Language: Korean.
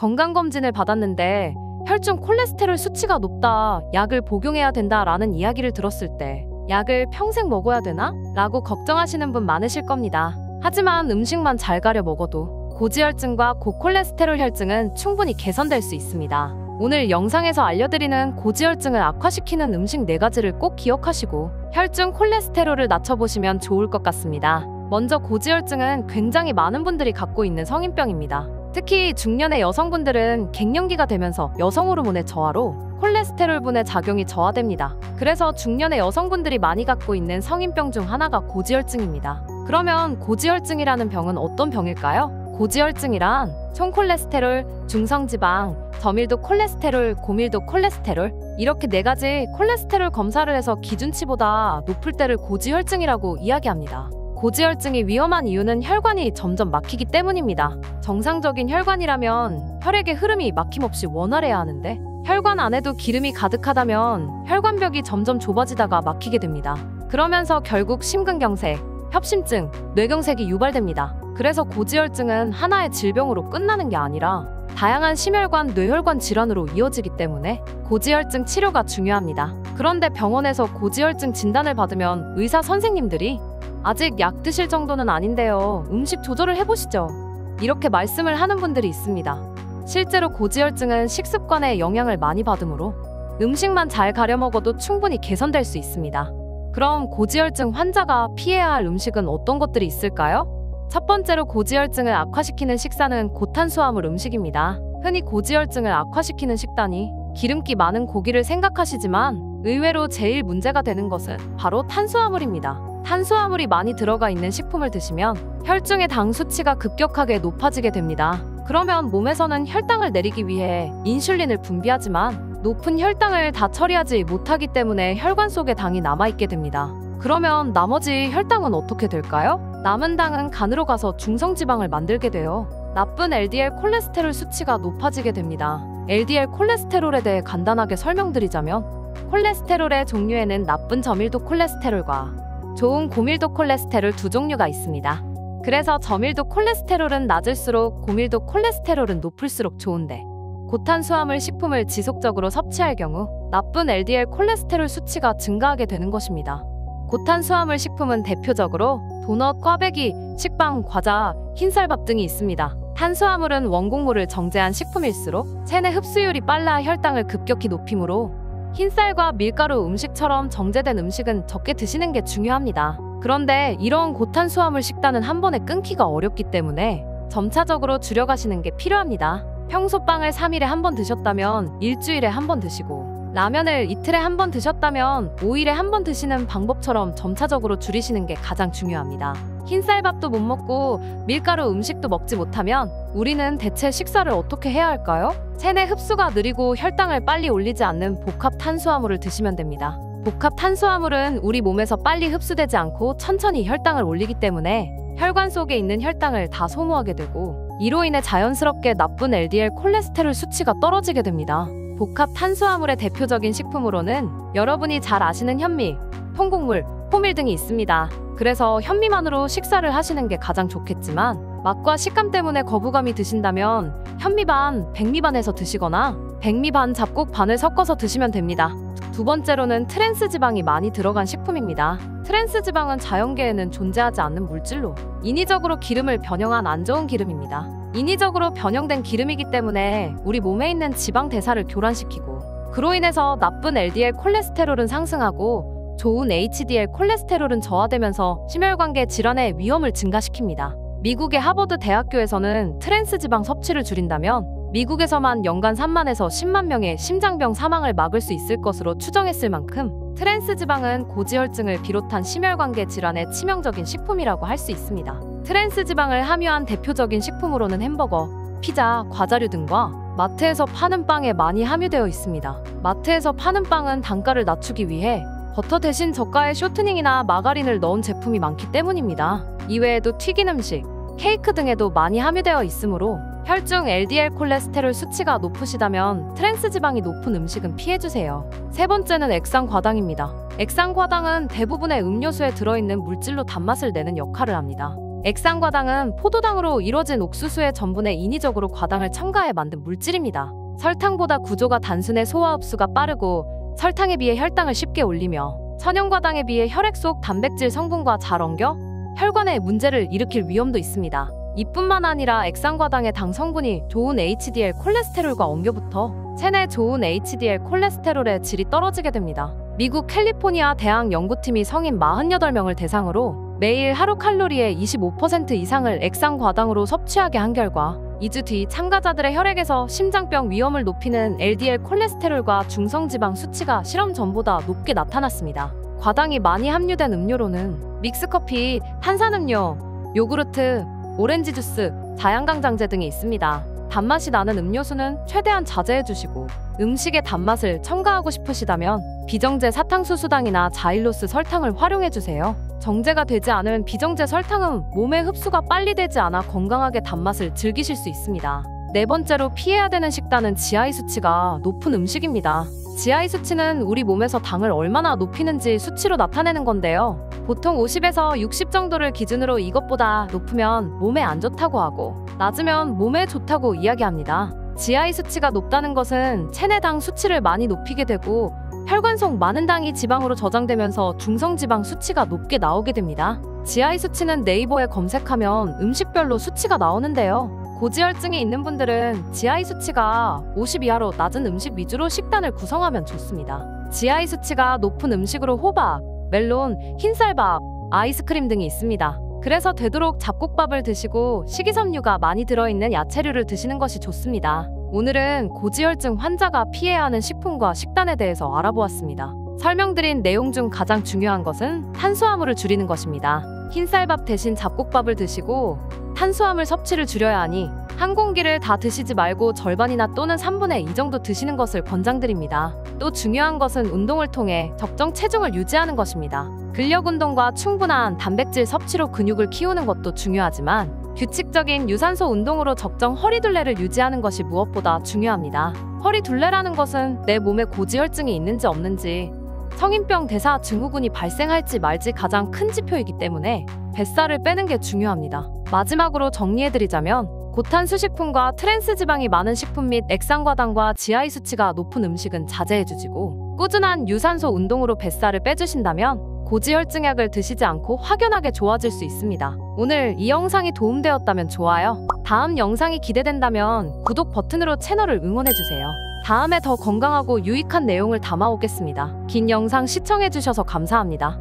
건강검진을 받았는데 혈중 콜레스테롤 수치가 높다, 약을 복용해야 된다라는 이야기를 들었을 때 약을 평생 먹어야 되나? 라고 걱정하시는 분 많으실 겁니다. 하지만 음식만 잘 가려 먹어도 고지혈증과 고콜레스테롤 혈증은 충분히 개선될 수 있습니다. 오늘 영상에서 알려드리는 고지혈증을 악화시키는 음식 4가지를 꼭 기억하시고 혈중 콜레스테롤을 낮춰보시면 좋을 것 같습니다. 먼저 고지혈증은 굉장히 많은 분들이 갖고 있는 성인병입니다. 특히 중년의 여성분들은 갱년기가 되면서 여성 호르몬의 저하로 콜레스테롤분의 작용이 저하됩니다. 그래서 중년의 여성분들이 많이 갖고 있는 성인병 중 하나가 고지혈증입니다. 그러면 고지혈증이라는 병은 어떤 병일까요? 고지혈증이란 총콜레스테롤, 중성지방, 저밀도 콜레스테롤, 고밀도 콜레스테롤 이렇게 4가지 콜레스테롤 검사를 해서 기준치보다 높을 때를 고지혈증이라고 이야기합니다. 고지혈증이 위험한 이유는 혈관이 점점 막히기 때문입니다. 정상적인 혈관이라면 혈액의 흐름이 막힘없이 원활해야 하는데 혈관 안에도 기름이 가득하다면 혈관벽이 점점 좁아지다가 막히게 됩니다. 그러면서 결국 심근경색, 협심증, 뇌경색이 유발됩니다. 그래서 고지혈증은 하나의 질병으로 끝나는 게 아니라 다양한 심혈관, 뇌혈관 질환으로 이어지기 때문에 고지혈증 치료가 중요합니다. 그런데 병원에서 고지혈증 진단을 받으면 의사 선생님들이 아직 약 드실 정도는 아닌데요. 음식 조절을 해보시죠. 이렇게 말씀을 하는 분들이 있습니다. 실제로 고지혈증은 식습관에 영향을 많이 받으므로 음식만 잘 가려 먹어도 충분히 개선될 수 있습니다. 그럼 고지혈증 환자가 피해야 할 음식은 어떤 것들이 있을까요? 첫 번째로 고지혈증을 악화시키는 식사는 고탄수화물 음식입니다. 흔히 고지혈증을 악화시키는 식단이 기름기 많은 고기를 생각하시지만 의외로 제일 문제가 되는 것은 바로 탄수화물입니다. 탄수화물이 많이 들어가 있는 식품을 드시면 혈중의 당 수치가 급격하게 높아지게 됩니다. 그러면 몸에서는 혈당을 내리기 위해 인슐린을 분비하지만 높은 혈당을 다 처리하지 못하기 때문에 혈관 속에 당이 남아있게 됩니다. 그러면 나머지 혈당은 어떻게 될까요? 남은 당은 간으로 가서 중성지방을 만들게 돼요. 나쁜 LDL 콜레스테롤 수치가 높아지게 됩니다. LDL 콜레스테롤에 대해 간단하게 설명드리자면 콜레스테롤의 종류에는 나쁜 저밀도 콜레스테롤과 좋은 고밀도 콜레스테롤 두 종류가 있습니다. 그래서 저밀도 콜레스테롤은 낮을수록 고밀도 콜레스테롤은 높을수록 좋은데 고탄수화물 식품을 지속적으로 섭취할 경우 나쁜 LDL 콜레스테롤 수치가 증가하게 되는 것입니다. 고탄수화물 식품은 대표적으로 도넛, 꽈배기, 식빵, 과자, 흰쌀밥 등이 있습니다. 탄수화물은 원곡물을 정제한 식품일수록 체내 흡수율이 빨라 혈당을 급격히 높이므로 흰쌀과 밀가루 음식처럼 정제된 음식은 적게 드시는 게 중요합니다. 그런데 이런 고탄수화물 식단은 한 번에 끊기가 어렵기 때문에 점차적으로 줄여가시는 게 필요합니다. 평소 빵을 3일에 한 번 드셨다면 일주일에 한 번 드시고 라면을 이틀에 한 번 드셨다면 5일에 한 번 드시는 방법처럼 점차적으로 줄이시는 게 가장 중요합니다. 흰쌀밥도 못 먹고 밀가루 음식도 먹지 못하면 우리는 대체 식사를 어떻게 해야 할까요? 체내 흡수가 느리고 혈당을 빨리 올리지 않는 복합 탄수화물을 드시면 됩니다. 복합 탄수화물은 우리 몸에서 빨리 흡수되지 않고 천천히 혈당을 올리기 때문에 혈관 속에 있는 혈당을 다 소모하게 되고 이로 인해 자연스럽게 나쁜 LDL 콜레스테롤 수치가 떨어지게 됩니다. 복합 탄수화물의 대표적인 식품으로는 여러분이 잘 아시는 현미, 통곡물, 호밀 등이 있습니다. 그래서 현미만으로 식사를 하시는 게 가장 좋겠지만 맛과 식감 때문에 거부감이 드신다면 현미 반, 백미 반해서 드시거나 백미 반, 잡곡 반을 섞어서 드시면 됩니다. 두 번째로는 트랜스 지방이 많이 들어간 식품입니다. 트랜스 지방은 자연계에는 존재하지 않는 물질로 인위적으로 기름을 변형한 안 좋은 기름입니다. 인위적으로 변형된 기름이기 때문에 우리 몸에 있는 지방 대사를 교란시키고 그로 인해서 나쁜 LDL 콜레스테롤은 상승하고 좋은 HDL 콜레스테롤은 저하되면서 심혈관계 질환의 위험을 증가시킵니다. 미국의 하버드 대학교에서는 트랜스 지방 섭취를 줄인다면 미국에서만 연간 3만에서 10만 명의 심장병 사망을 막을 수 있을 것으로 추정했을 만큼 트랜스 지방은 고지혈증을 비롯한 심혈관계 질환의 치명적인 식품이라고 할 수 있습니다. 트랜스 지방을 함유한 대표적인 식품으로는 햄버거, 피자, 과자류 등과 마트에서 파는 빵에 많이 함유되어 있습니다. 마트에서 파는 빵은 단가를 낮추기 위해 버터 대신 저가의 쇼트닝이나 마가린을 넣은 제품이 많기 때문입니다. 이외에도 튀긴 음식, 케이크 등에도 많이 함유되어 있으므로 혈중 LDL 콜레스테롤 수치가 높으시다면 트랜스 지방이 높은 음식은 피해주세요. 세 번째는 액상과당입니다. 액상과당은 대부분의 음료수에 들어있는 물질로 단맛을 내는 역할을 합니다. 액상과당은 포도당으로 이루어진 옥수수의 전분에 인위적으로 과당을 첨가해 만든 물질입니다. 설탕보다 구조가 단순해 소화 흡수가 빠르고 설탕에 비해 혈당을 쉽게 올리며 천연과당에 비해 혈액 속 단백질 성분과 잘 엉겨 혈관에 문제를 일으킬 위험도 있습니다. 이뿐만 아니라 액상과당의 당 성분이 좋은 HDL 콜레스테롤과 엉겨붙어 체내 좋은 HDL 콜레스테롤의 질이 떨어지게 됩니다. 미국 캘리포니아 대학 연구팀이 성인 48명을 대상으로 매일 하루 칼로리의 25% 이상을 액상과당으로 섭취하게 한 결과 2주 뒤 참가자들의 혈액에서 심장병 위험을 높이는 LDL 콜레스테롤과 중성지방 수치가 실험 전보다 높게 나타났습니다. 과당이 많이 함유된 음료로는 믹스커피, 탄산음료, 요구르트, 오렌지 주스, 자양강장제 등이 있습니다. 단맛이 나는 음료수는 최대한 자제해주시고 음식에 단맛을 첨가하고 싶으시다면 비정제 사탕수수당이나 자일로스 설탕을 활용해주세요. 정제가 되지 않은 비정제 설탕은 몸에 흡수가 빨리 되지 않아 건강하게 단맛을 즐기실 수 있습니다. 네 번째로 피해야 되는 식단은 GI 수치가 높은 음식입니다. GI 수치는 우리 몸에서 당을 얼마나 높이는지 수치로 나타내는 건데요. 보통 50에서 60 정도를 기준으로 이것보다 높으면 몸에 안 좋다고 하고 낮으면 몸에 좋다고 이야기합니다. GI 수치가 높다는 것은 체내 당 수치를 많이 높이게 되고 혈관 속 많은 당이 지방으로 저장되면서 중성지방 수치가 높게 나오게 됩니다. GI 수치는 네이버에 검색하면 음식별로 수치가 나오는데요. 고지혈증이 있는 분들은 GI 수치가 50 이하로 낮은 음식 위주로 식단을 구성하면 좋습니다. GI 수치가 높은 음식으로 호박, 멜론, 흰쌀밥, 아이스크림 등이 있습니다. 그래서 되도록 잡곡밥을 드시고 식이섬유가 많이 들어있는 야채류를 드시는 것이 좋습니다. 오늘은 고지혈증 환자가 피해야 하는 식품과 식단에 대해서 알아보았습니다. 설명드린 내용 중 가장 중요한 것은 탄수화물을 줄이는 것입니다. 흰쌀밥 대신 잡곡밥을 드시고 탄수화물 섭취를 줄여야 하니 한 공기를 다 드시지 말고 절반이나 또는 3분의 2 정도 드시는 것을 권장드립니다. 또 중요한 것은 운동을 통해 적정 체중을 유지하는 것입니다. 근력 운동과 충분한 단백질 섭취로 근육을 키우는 것도 중요하지만 규칙적인 유산소 운동으로 적정 허리둘레를 유지하는 것이 무엇보다 중요합니다. 허리둘레라는 것은 내 몸에 고지혈증이 있는지 없는지, 성인병 대사 증후군이 발생할지 말지 가장 큰 지표이기 때문에 뱃살을 빼는 게 중요합니다. 마지막으로 정리해드리자면 고탄수식품과 트랜스지방이 많은 식품 및 액상과당과 GI 수치가 높은 음식은 자제해주시고 꾸준한 유산소 운동으로 뱃살을 빼주신다면 고지혈증 약을 드시지 않고 확연하게 좋아질 수 있습니다. 오늘 이 영상이 도움되었다면 좋아요, 다음 영상이 기대된다면 구독 버튼으로 채널을 응원해주세요. 다음에 더 건강하고 유익한 내용을 담아오겠습니다. 긴 영상 시청해주셔서 감사합니다.